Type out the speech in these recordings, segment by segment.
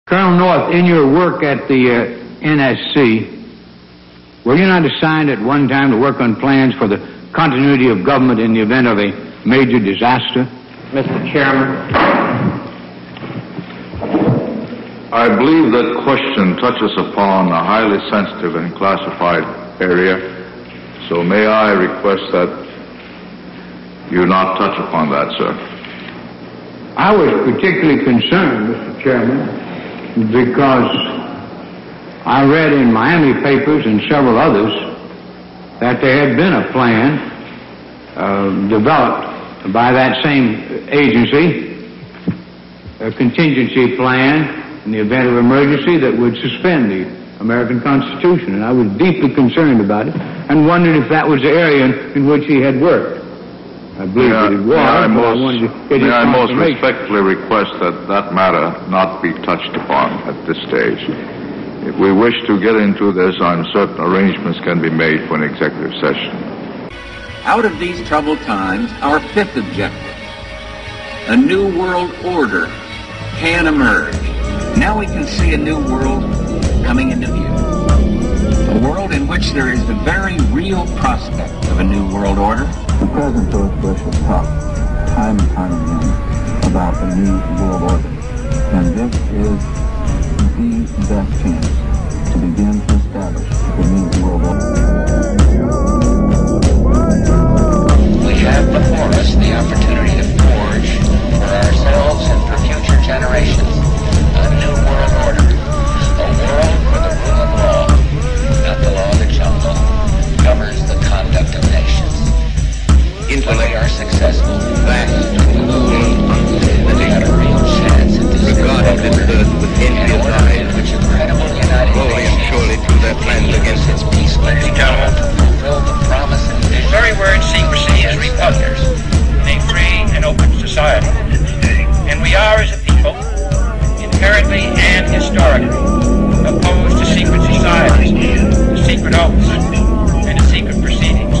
Colonel North, in your work at the NSC, were you not assigned at one time to work on plans for the continuity of government in the event of a major disaster? Mr. Chairman. I believe that question touches upon a highly sensitive and classified area, so may I request that you not touch upon that, sir? I was particularly concerned, Mr. Chairman, because I read in Miami papers and several others that there had been a plan developed by that same agency, a contingency plan in the event of emergency that would suspend the American Constitution. And I was deeply concerned about it and wondered if that was the area in which he had worked. I believe that it was, May I most respectfully request that that matter not be touched upon at this stage. If we wish to get into this, I'm certain arrangements can be made for an executive session. Out of these troubled times, our fifth objective, a new world order, can emerge. Now we can see a new world coming into view. A world in which there is the very real prospect of a new world order. The President George Bush has talked time and time again about a new world order. And this is the best chance to begin to establish the new world order. We have before us the opportunity to forge for ourselves and for future generations a new world order. A world where the rule of law, not the law of the jungle, governs the conduct of nations. When we are successful, that will have a real chance at this regarding this earth with envious eyes, which a credible United Nations surely to their plans against its peacekeeping power to fulfill the promise and vision. The very word secrecy is repugnant in a free and open society. And we are, as a people, inherently and historically opposed to secret societies, to secret oaths, and to secret proceedings.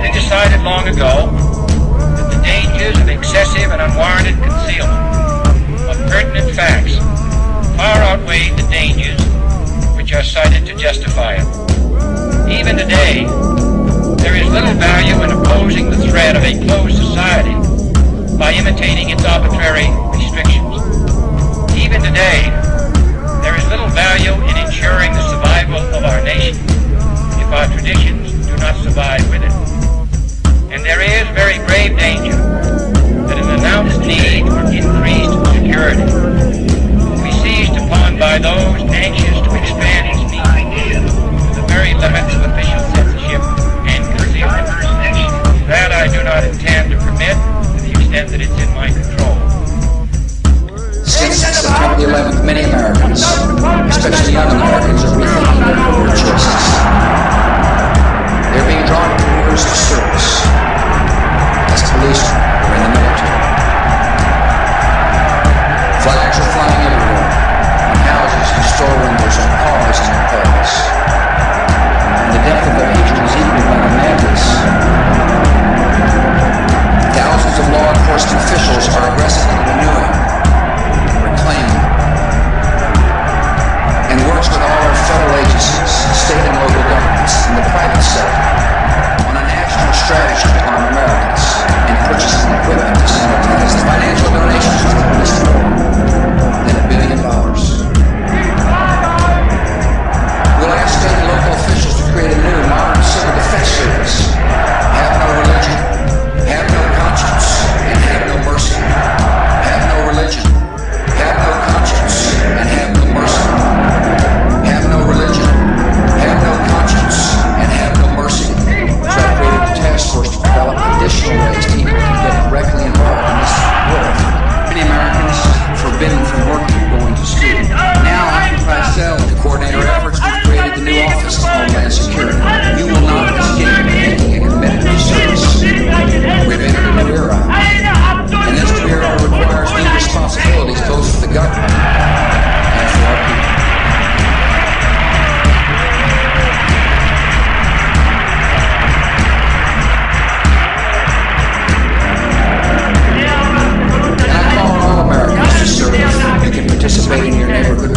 They decided long ago that the dangers of excessive and unwarranted concealment of pertinent facts far outweighed the dangers which are cited to justify it. Even today, there is little value in opposing the threat of a closed society by imitating its arbitrary restrictions. Even today, there is little value in ensuring the survival of our nation if our traditions do not survive with it. And there is very grave danger that an announced need for increased security will be seized upon by those anxious to expand its meaning to the very limits of official censorship and concealment. That I do not intend to permit to the extent that it's in my control. Since September the 11th, many Americans, especially young Americans, are rethinking their career choices. They're being drawn to careers of service, as policemen or in the military. Flags are flying everywhere, on houses and store windows, on cars and on poles. And the depth of their hatred is equaled by the madness. Thousands of law enforcement officials are aggressively renewing, reclaiming, and works with all our federal agencies, state and local governments, and the private sector on a national strategy to arm Americans and purchase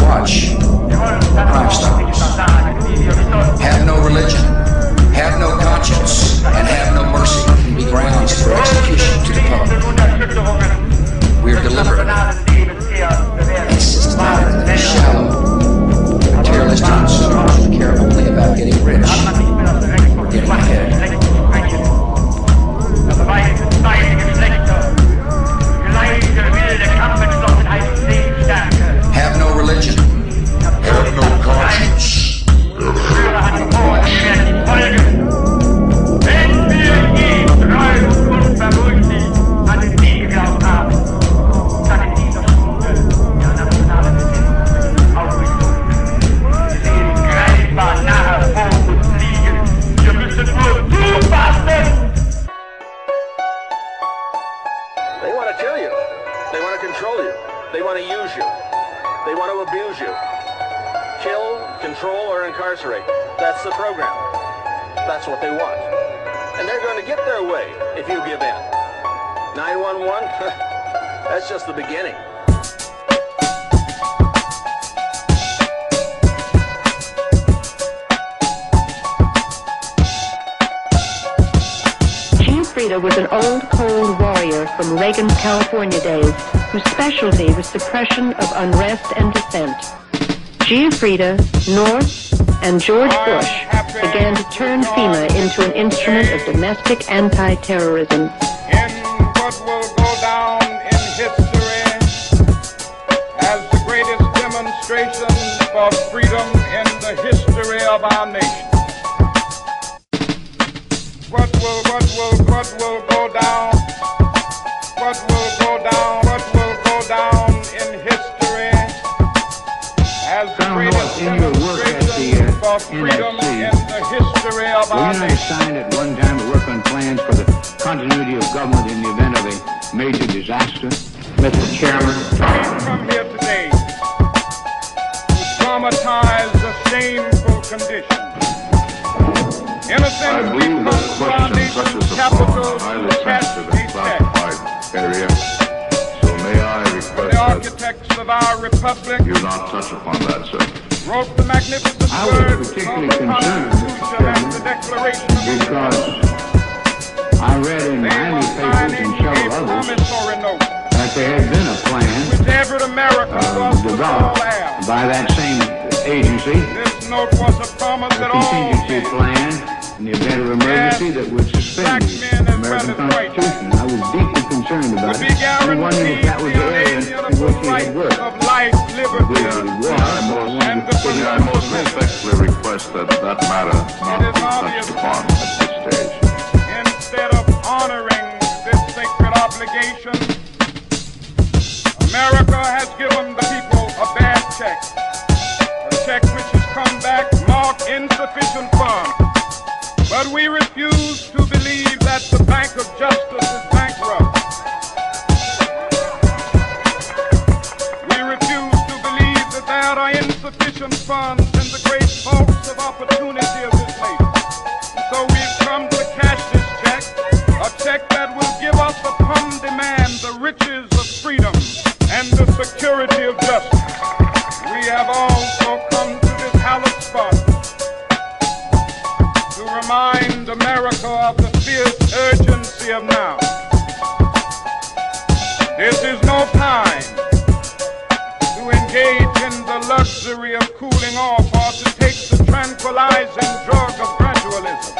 watch Crime Stoppers. Have no religion, have no conscience, and have no mercy can be grounds for execution to the public. We are deliberate and systematic and shallow. Materialistic consumers who care only about getting rich or getting ahead. Have no religion. Have no conscience. They want to kill you. They want to control you. They want to use you. They want to abuse you. Kill, control, or incarcerate. That's the program. That's what they want. And they're going to get their way if you give in. 911? That's just the beginning. Giuffrida was an old, cold warrior from Reagan's California days whose specialty was suppression of unrest and dissent. Giuffrida, North, and George Bush began to turn FEMA into an instrument of domestic anti-terrorism. In what will go down in history as the greatest demonstration for freedom in the history of our nation. What will go down? What will go down in history as the greatest demonstration for freedom in the history of our nation. Were you not assigned at one time to work on plans for the continuity of government in the event of a major disaster? Mr. Chairman. From here today to traumatize a shameful condition. Innocent I believe that question touches upon a highly sensitive and classified area, so may I request the architects of our republic you not touch upon that, sir. wrote the magnificent I was words particularly of the concerned, Constitution and the Declaration of because I read in my newspapers and several others that there had been a plan developed by that same agency, This note was a promise that a contingency plan in the event of emergency that would suspend the American Constitution. I was deeply concerned about it. I wondered if that was the area in which he had worked. of life, liberty, I most respectfully request that that matter not be touched upon at this stage. Instead of honoring this sacred obligation, America has given the people a bad check. A check which has come back marked insufficient funds. But we refuse to believe that the Bank of Justice is bankrupt. We refuse to believe that there are insufficient funds in the great vaults of opportunity of this nation. So we've come to cash this check, a check that will give us upon demand the riches of freedom and the security of justice. We have also come to this hallowed spot to remind America of the fierce urgency of now. This is no time to engage in the luxury of cooling off or to take the tranquilizing drug of gradualism.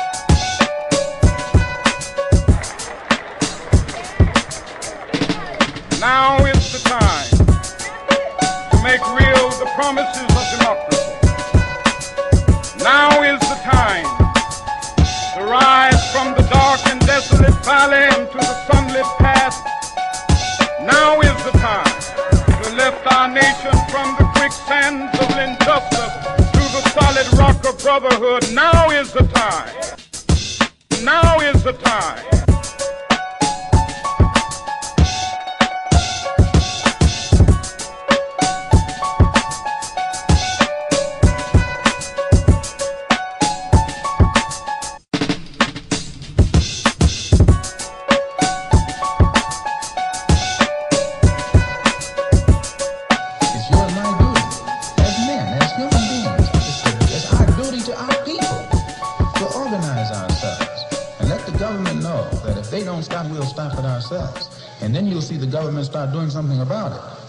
Now is the time to make real the promises of democracy. Now is the time to rise from the dark and desolate valley into the sunlit path. Now is the time to lift our nation from the quicksands of injustice to the solid rock of brotherhood. Now is the time. Now is the time. don't stop, we'll stop it ourselves. And then you'll see the government start doing something about it.